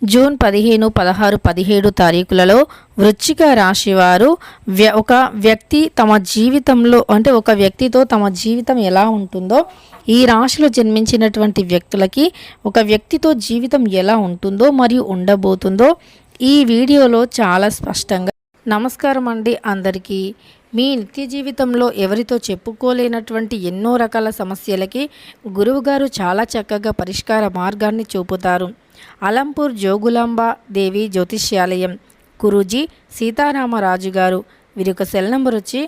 June 15, 16, 17 తారీఖులలో వృశ్చిక రాశి వారు ఒక వ్యక్తి తమ జీవితంలో ఒక వ్యక్తితో తమ జీవితం ఎలా ఉంటుందో, ఈ రాశిలో జన్మించినటువంటి వ్యక్తులకి ఒక వ్యక్తితో జీవితం ఎలా ఉంటుందో మరియు ఉండబోతుందో ఈ వీడియోలో చాలా స్పష్టంగా. నమస్కారం అండి అందరికీ. మీ నిత్య జీవితంలో ఎవరితో చెప్పుకోలేనటువంటి ఎన్నో రకాల సమస్యలకి గురువుగారు చాలా చక్కగా పరిష్కార మార్గాన్ని చూపుతారు. అలంపూర్ జోగులాంబ దేవి జ్యోతిష్యాలయం, గురూజీ సీతారామరాజు గారు. వీరి యొక్క సెల్ నెంబర్ వచ్చి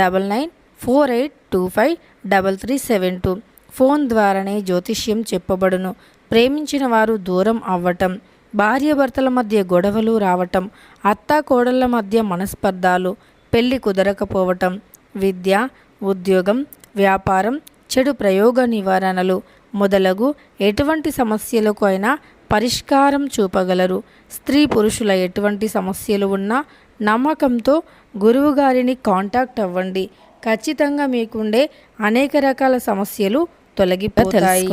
9948253372. ఫోన్ ద్వారానే జ్యోతిష్యం చెప్పబడును. ప్రేమించిన వారు దూరం అవ్వటం, భార్యాభర్తల మధ్య గొడవలు రావటం, అత్తా కోడళ్ళ మధ్య మనస్పర్ధాలు, పెళ్లి కుదరకపోవటం, విద్య, ఉద్యోగం, వ్యాపారం, చెడు ప్రయోగ నివారణలు మొదలగు ఎటువంటి సమస్యలకు అయినా పరిష్కారం చూపగలరు. స్త్రీ పురుషుల ఎటువంటి సమస్యలు ఉన్నా నమ్మకంతో గురువుగారిని కాంటాక్ట్ అవ్వండి. ఖచ్చితంగా మీకుండే అనేక రకాల సమస్యలు తొలగిపోతాయి.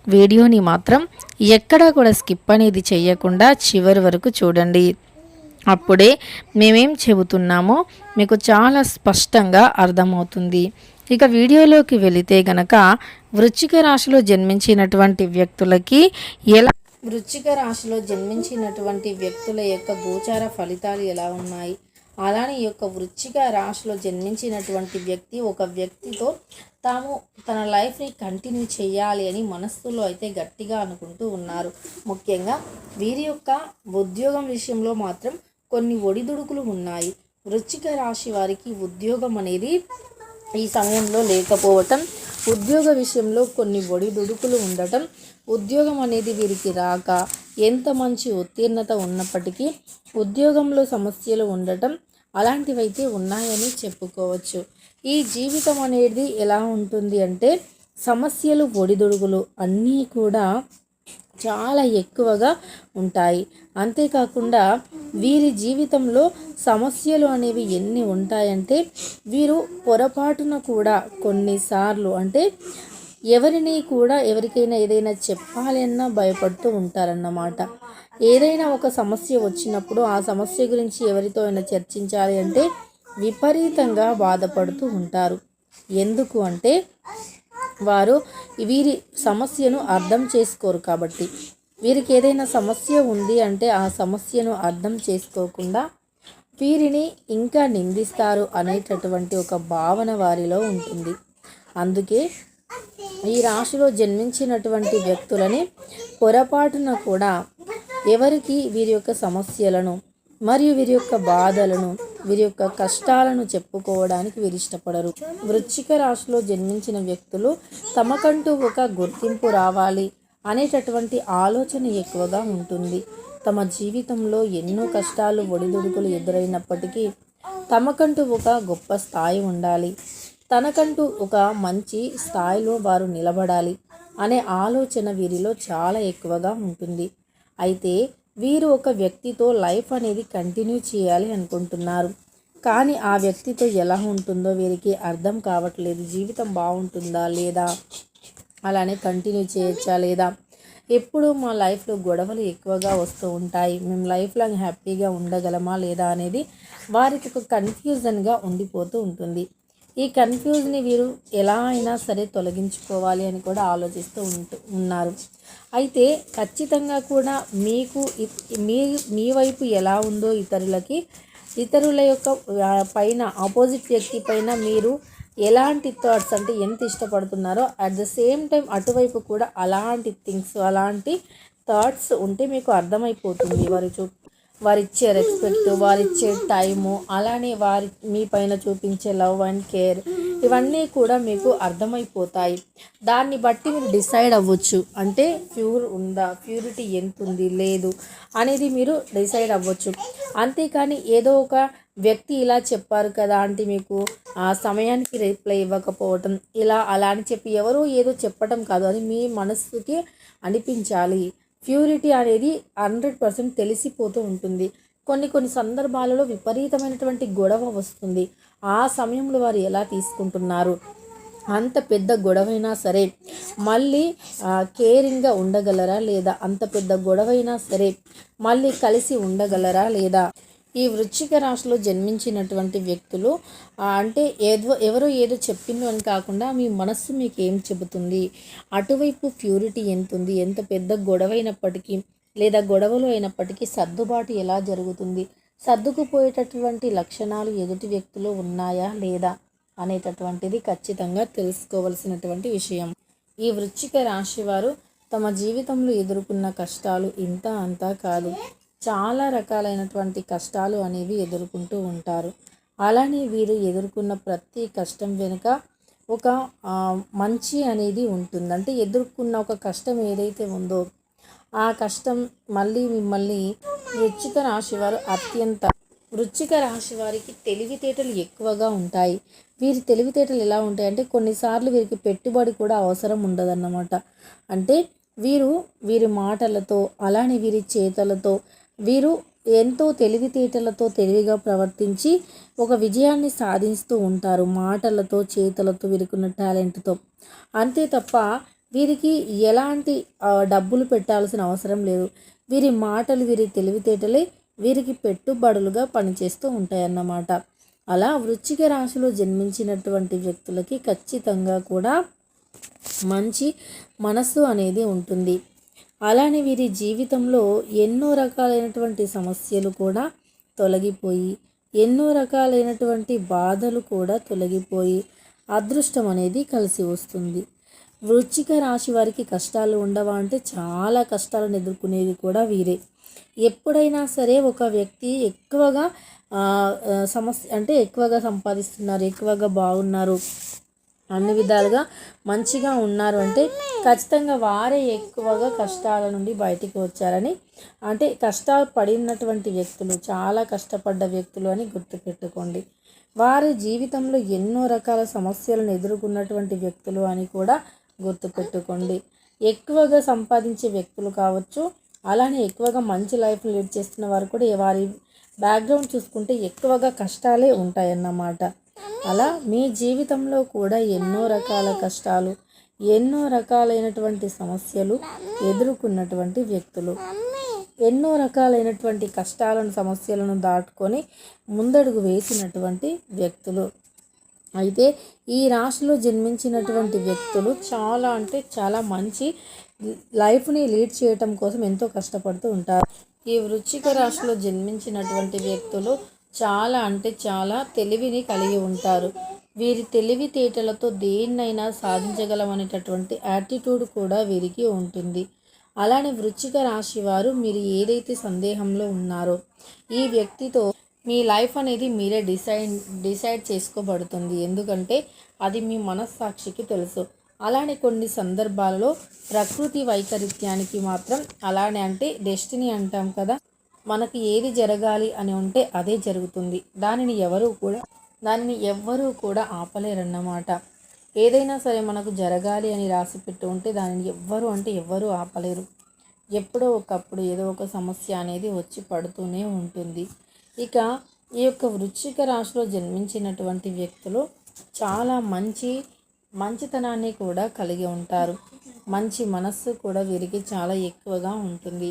వీడియోని మాత్రం ఎక్కడా కూడా స్కిప్ అనేది చేయకుండా చివరి వరకు చూడండి. అప్పుడే మేమేం చెబుతున్నామో మీకు చాలా స్పష్టంగా అర్థమవుతుంది. ఇక వీడియోలోకి వెళితే గనక వృశ్చిక రాశిలో జన్మించినటువంటి వ్యక్తులకి వృశ్చిక రాశిలో జన్మించినటువంటి వ్యక్తుల యొక్క గోచార ఫలితాలు ఎలా ఉన్నాయి, అలానే ఈ యొక్క వృశ్చిక రాశిలో జన్మించినటువంటి వ్యక్తి ఒక వ్యక్తితో తాము తన లైఫ్ని కంటిన్యూ చేయాలి అని మనస్సులో అయితే గట్టిగా అనుకుంటూ ఉన్నారు. ముఖ్యంగా వీరి యొక్క ఉద్యోగం విషయంలో మాత్రం కొన్ని ఒడిదుడుకులు ఉన్నాయి. వృశ్చిక రాశి వారికి ఉద్యోగం అనేది ఈ సమయంలో లేకపోవటం, ఉద్యోగ విషయంలో కొన్ని ఒడిదుడుకులు ఉండటం, ఉద్యోగం అనేది వీరికి రాక ఎంత మంచి ఉత్తీర్ణత ఉన్నప్పటికీ ఉద్యోగంలో సమస్యలు ఉండటం అలాంటివైతే ఉన్నాయని చెప్పుకోవచ్చు. ఈ జీవితం అనేది ఎలా ఉంటుంది అంటే సమస్యలు, ఒడిదుడుకులు అన్నీ కూడా చాలా ఎక్కువగా ఉంటాయి. అంతేకాకుండా వీరి జీవితంలో సమస్యలు అనేవి ఎన్ని ఉంటాయంటే వీరు పొరపాటున కూడా కొన్నిసార్లు ఎవరికైనా ఏదైనా చెప్పాలి అన్నా భయపడుతూ ఉంటారన్నమాట. ఏదైనా ఒక సమస్య వచ్చినప్పుడు ఆ సమస్య గురించి ఎవరితో అయినా చర్చించాలి అంటే విపరీతంగా బాధపడుతూ ఉంటారు. ఎందుకు అంటే వారు వీరి సమస్యను అర్థం చేసుకోరు కాబట్టి. వీరికి ఏదైనా సమస్య ఉంది అంటే ఆ సమస్యను అర్థం చేసుకోకుండా వీరిని ఇంకా నిందిస్తారు అనేటటువంటి ఒక భావన వారిలో ఉంటుంది. అందుకే ఈ రాశిలో జన్మించినటువంటి వ్యక్తులని పొరపాటున కూడా ఎవరికి వీరి యొక్క సమస్యలను మరియు వీరి యొక్క బాధలను, వీరి యొక్క కష్టాలను చెప్పుకోవడానికి వీరు ఇష్టపడరు. వృశ్చిక రాశిలో జన్మించిన వ్యక్తులు తమకంటూ ఒక గుర్తింపు రావాలి అనేటటువంటి ఆలోచన ఎక్కువగా ఉంటుంది. తమ జీవితంలో ఎన్నో కష్టాలు, ఒడిదుడుకులు ఎదురైనప్పటికీ తమకంటూ ఒక గొప్ప స్థాయి ఉండాలి, తనకంటూ ఒక మంచి స్థాయిలో వారు నిలబడాలి అనే ఆలోచన వీరిలో చాలా ఎక్కువగా ఉంటుంది. అయితే వీరు ఒక వ్యక్తితో లైఫ్ అనేది కంటిన్యూ చేయాలి అనుకుంటున్నారు. కానీ ఆ వ్యక్తితో ఎలా ఉంటుందో వీరికి అర్థం కావట్లేదు. జీవితం బాగుంటుందా లేదా, అలానే కంటిన్యూ చేయొచ్చా లేదా, ఎప్పుడు మా లైఫ్లో గొడవలు ఎక్కువగా వస్తూ ఉంటాయి, మేము లైఫ్ లాంగ్ హ్యాపీగా ఉండగలమా లేదా అనేది వారికి ఒక కన్ఫ్యూజన్గా ఉండిపోతూ ఉంటుంది. ఈ కన్ఫ్యూజ్ని వీరు ఎలా అయినా సరే తొలగించుకోవాలి అని కూడా ఆలోచిస్తూ ఉన్నారు. అయితే ఖచ్చితంగా కూడా మీకు మీ వైపు ఎలా ఉందో ఇతరుల యొక్క పైన, ఆపోజిట్ వ్యక్తి పైన మీరు ఎలాంటి థాట్స్ ఎంత ఇష్టపడుతున్నారో అట్ ద సేమ్ టైం అటువైపు కూడా అలాంటి థింగ్స్, అలాంటి థాట్స్ ఉంటే మీకు అర్థమైపోతుంది. వారిచ్చే రెస్పెక్ట్, వారిచ్చే టైము, అలానే మీ పైన చూపించే లవ్ అండ్ కేర్ ఇవన్నీ కూడా మీకు అర్థమైపోతాయి. దాన్ని బట్టి మీరు డిసైడ్ అవ్వచ్చు. ప్యూరిటీ ఎంత ఉంది లేదు అనేది మీరు డిసైడ్ అవ్వచ్చు. అంతేకాని ఏదో ఒక వ్యక్తి ఇలా చెప్పారు కదా అంటే మీకు ఆ సమయానికి రిప్లై ఇవ్వకపోవటం, అలా అని చెప్పి ఎవరో ఏదో చెప్పటం కాదు, అది మీ మనసుకి అనిపించాలి. ప్యూరిటీ అనేది 100% తెలిసిపోతూ ఉంటుంది. కొన్ని సందర్భాలలో విపరీతమైనటువంటి గొడవ వస్తుంది. ఆ సమయంలో వారు ఎలా తీసుకుంటున్నారు, అంత పెద్ద గొడవైనా సరే మళ్ళీ కేరింగ్గా ఉండగలరా లేదా? అంత పెద్ద గొడవైనా సరే మళ్ళీ కలిసి ఉండగలరా లేదా? ఈ వృశ్చిక రాశిలో జన్మించినటువంటి వ్యక్తులు అంటే ఎవరో ఏదో చెప్పిందో అని కాకుండా మీ మనస్సు మీకు ఏం చెబుతుంది, అటువైపు ప్యూరిటీ ఎంత ఉంది, ఎంత పెద్ద గొడవైనప్పటికీ లేదా గొడవలు అయినప్పటికీ సర్దుబాటు ఎలా జరుగుతుంది, సర్దుకుపోయేటటువంటి లక్షణాలు ఎదుటి వ్యక్తులు ఉన్నాయా లేదా అనేటటువంటిది ఖచ్చితంగా తెలుసుకోవలసినటువంటి విషయం. ఈ వృశ్చిక రాశి వారు తమ జీవితంలో ఎదుర్కొన్న కష్టాలు ఇంత అంతా కాదు, చాలా రకాలైనటువంటి కష్టాలు అనేవి ఎదుర్కొంటూ ఉంటారు. అలానే వీరు ఎదుర్కొన్న ప్రతి కష్టం వెనుక ఒక మంచి అనేది ఉంటుంది. అంటే ఎదుర్కొన్న ఒక కష్టం ఏదైతే ఉందో ఆ కష్టం మళ్ళీ మిమ్మల్ని వృశ్చిక రాశి వారు వృశ్చిక రాశి వారికి తెలివితేటలు ఎక్కువగా ఉంటాయి. వీరి తెలివితేటలు ఎలా ఉంటాయంటే కొన్నిసార్లు వీరికి పెట్టుబడి కూడా అవసరం ఉండదన్నమాట. అంటే వీరి మాటలతో అలానే వీరి చేతలతో వీరు ఎంతో తెలివితేటలతో తెలివిగా ప్రవర్తించి ఒక విజయాన్ని సాధిస్తూ ఉంటారు. మాటలతో చేతలతో వీరికున్న టాలెంట్తో. అంతే తప్ప వీరికి ఎలాంటి డబ్బులు పెట్టాల్సిన అవసరం లేదు. వీరి మాటలు వీరి తెలివితేటలే వీరికి పెట్టుబడులుగా పనిచేస్తూ ఉంటాయన్నమాట. అలా వృశ్చిక రాశిలో జన్మించినటువంటి వ్యక్తులకి ఖచ్చితంగా కూడా మంచి మనస్సు అనేది ఉంటుంది. అలానే వీరి జీవితంలో ఎన్నో రకాలైనటువంటి సమస్యలు కూడా తొలగిపోయి ఎన్నో రకాలైనటువంటి బాధలు కూడా తొలగిపోయి అదృష్టం అనేది కలిసి వస్తుంది. వృశ్చిక రాశి వారికి కష్టాలు ఉండవా అంటే చాలా కష్టాలను ఎదుర్కొనేది కూడా వీరే. ఎప్పుడైనా సరే ఒక వ్యక్తి ఎక్కువగా ఎక్కువగా సంపాదిస్తున్నారు, ఎక్కువగా బాగున్నారు, అన్ని విధాలుగా మంచిగా ఉన్నారు అంటే ఖచ్చితంగా వారే ఎక్కువగా కష్టాల నుండి బయటికి వచ్చారని, అంటే కష్టాలు పడినటువంటి వ్యక్తులు, చాలా కష్టపడ్డ వ్యక్తులు అని గుర్తుపెట్టుకోండి. వారి జీవితంలో ఎన్నో రకాల సమస్యలను ఎదుర్కొన్నటువంటి వ్యక్తులు అని కూడా గుర్తుపెట్టుకోండి. ఎక్కువగా సంపాదించే వ్యక్తులు కావచ్చు, అలానే ఎక్కువగా మంచి లైఫ్ని లీడ్ చేస్తున్న వారు కూడా వారి బ్యాక్గ్రౌండ్ చూసుకుంటే ఎక్కువగా కష్టాలే ఉంటాయన్నమాట. అలా మీ జీవితంలో కూడా ఎన్నో రకాల కష్టాలు, ఎన్నో రకాలైనటువంటి సమస్యలు ఎదుర్కొన్నటువంటి వ్యక్తులు, ఎన్నో రకాలైనటువంటి కష్టాలను సమస్యలను దాటుకొని ముందడుగు వేసినటువంటి వ్యక్తులు. అయితే ఈ రాశిలో జన్మించినటువంటి వ్యక్తులు చాలా అంటే చాలా మంచి లైఫ్ని లీడ్ చేయటం కోసం ఎంతో కష్టపడుతూ ఉంటారు. ఈ వృశ్చిక రాశిలో జన్మించినటువంటి వ్యక్తులు చాలా అంటే చాలా తెలివిని కలిగి ఉంటారు. వీరి తెలివితేటలతో దేన్నైనా సాధించగలమనేటటువంటి యాటిట్యూడ్ కూడా వీరికి ఉంటుంది. అలానే వృశ్చిక రాశి వారు మీరు ఏదైతే సందేహంలో ఉన్నారో ఈ వ్యక్తితో మీ లైఫ్ అనేది మీరే డిసైడ్ చేసుకోబడుతుంది. ఎందుకంటే అది మీ మనస్సాక్షికి తెలుసు. అలానే కొన్ని సందర్భాలలో ప్రకృతి వైపరీత్యానికి మాత్రం అలానే అంటే డెస్టినీ అంటాం కదా, మనకి ఏది జరగాలి అని ఉంటే అదే జరుగుతుంది. దానిని ఎవ్వరూ కూడా ఆపలేరన్నమాట. ఏదైనా సరే మనకు జరగాలి అని రాసి పెట్టి ఉంటే దానిని ఎవ్వరూ ఆపలేరు. ఎప్పుడో ఒకప్పుడు ఏదో ఒక సమస్య అనేది వచ్చి పడుతూనే ఉంటుంది. ఇక ఈ యొక్క వృశ్చిక రాశిలో జన్మించినటువంటి వ్యక్తులు చాలా మంచితనాన్ని కూడా కలిగి ఉంటారు. మంచి మనస్సు కూడా వీరికి చాలా ఎక్కువగా ఉంటుంది.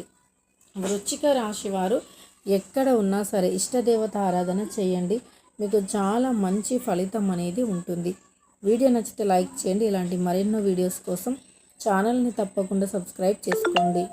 వృశ్చిక రాశి వారు ఎక్కడ ఉన్నా సరే ఇష్టదేవత ఆరాధన చేయండి, మీకు చాలా మంచి ఫలితం అనేది ఉంటుంది. వీడియో నచ్చితే లైక్ చేయండి. ఇలాంటి మరెన్నో వీడియోస్ కోసం ఛానల్ని తప్పకుండా సబ్స్క్రైబ్ చేసుకోండి.